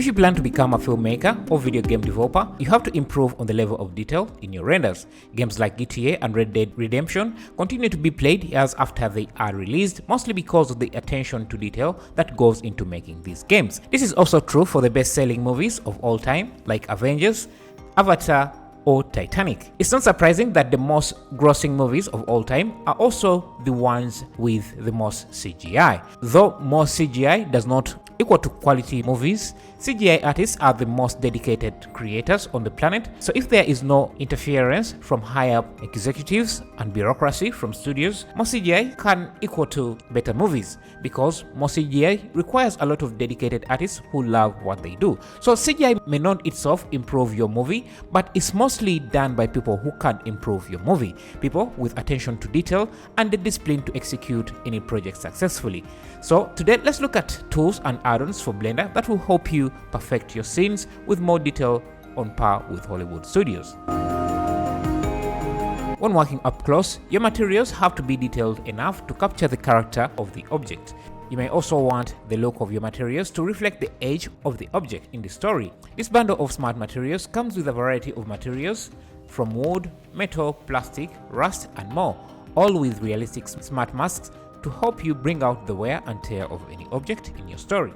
you plan to become a filmmaker or video game developer, you have to improve on the level of detail in your renders. Games like GTA and Red Dead Redemption continue to be played years after they are released, mostly because of the attention to detail that goes into making these games. This is also true for the best-selling movies of all time, like Avengers, Avatar, or Titanic. It's not surprising that the most grossing movies of all time are also the ones with the most CGI. Though more CGI does not equal to quality movies, CGI artists are the most dedicated creators on the planet, so if there is no interference from high-up executives and bureaucracy from studios, more CGI can equal to better movies, because more CGI requires a lot of dedicated artists who love what they do. So CGI may not itself improve your movie, but it's mostly done by people who can improve your movie, people with attention to detail and the discipline to execute any project successfully. So today let's look at tools and add-ons for Blender that will help you perfect your scenes with more detail on par with Hollywood studios. When working up close, your materials have to be detailed enough to capture the character of the object. You may also want the look of your materials to reflect the age of the object in the story. This bundle of smart materials comes with a variety of materials from wood, metal, plastic, rust, and more, all with realistic smart masks to help you bring out the wear and tear of any object in your story.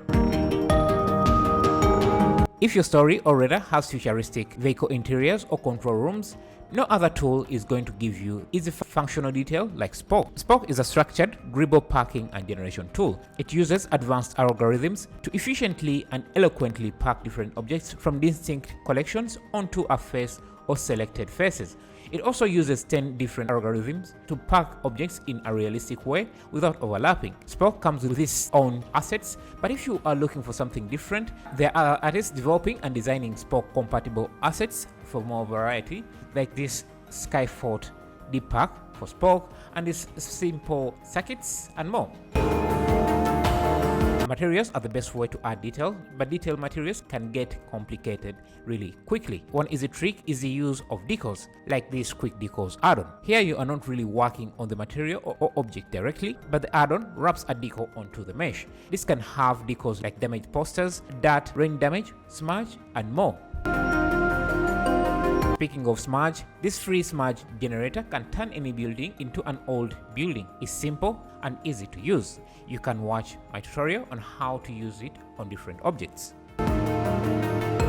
If your story already has futuristic vehicle interiors or control rooms, no other tool is going to give you easy functional detail like Spoke. Spoke is a structured, gribble packing and generation tool. It uses advanced algorithms to efficiently and eloquently pack different objects from distinct collections onto a face or selected faces. It also uses 10 different algorithms to pack objects in a realistic way without overlapping. Spoke comes with its own assets, but if you are looking for something different, there are artists developing and designing Spoke compatible assets for more variety, like this Skyfort Deep Pack for Spoke and these simple circuits and more. Materials are the best way to add detail, but detailed materials can get complicated really quickly. One easy trick is the use of decals, like this quick decals add-on. Here you are not really working on the material or object directly, but the add-on wraps a decal onto the mesh. This can have decals like damaged posters, dirt, rain damage, smudge, and more. Speaking of Smudge, this free Smudge generator can turn any building into an old building. It's simple and easy to use. You can watch my tutorial on how to use it on different objects.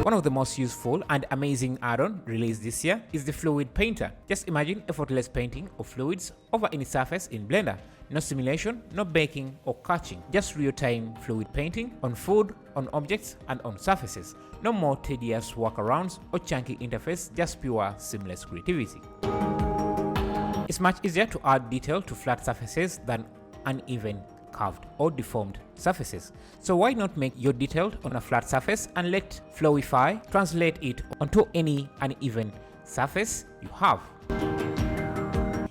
One of the most useful and amazing add-on released this year is the Fluid Painter. Just imagine effortless painting of fluids over any surface in Blender. No simulation, no baking or catching, just real-time fluid painting on food, on objects, and on surfaces. No more tedious workarounds or chunky interface, just pure seamless creativity. It's much easier to add detail to flat surfaces than uneven, curved, or deformed surfaces. So why not make your detail on a flat surface and let Floify translate it onto any uneven surface you have.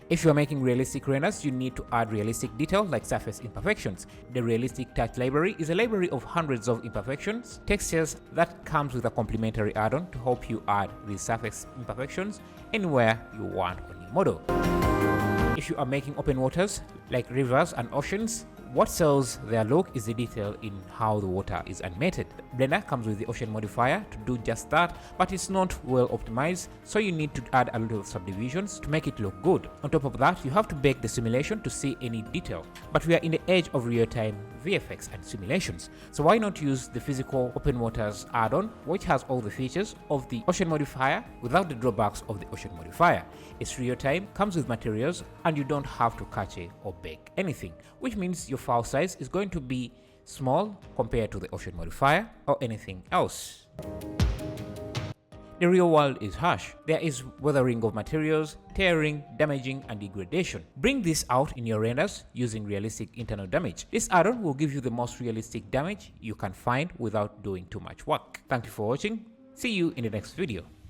If you are making realistic renders, you need to add realistic detail like surface imperfections. The Realistic Touch library is a library of hundreds of imperfections, textures that comes with a complementary add-on to help you add these surface imperfections anywhere you want on your model. If you are making open waters like rivers and oceans, what sells their look is the detail in how the water is animated. Blender comes with the ocean modifier to do just that, but it's not well optimized, so you need to add a lot of subdivisions to make it look good. On top of that, you have to bake the simulation to see any detail. But we are in the age of real-time VFX and simulations, so why not use the physical open waters add-on, which has all the features of the ocean modifier without the drawbacks of the ocean modifier. It's real-time, comes with materials, and you don't have to catch it or bake anything, which means your file size is going to be small compared to the ocean modifier or anything else. The real world is harsh. There is weathering of materials, tearing, damaging, and degradation. Bring this out in your renders using realistic internal damage. This add-on will give you the most realistic damage you can find without doing too much work. Thank you for watching. See you in the next video.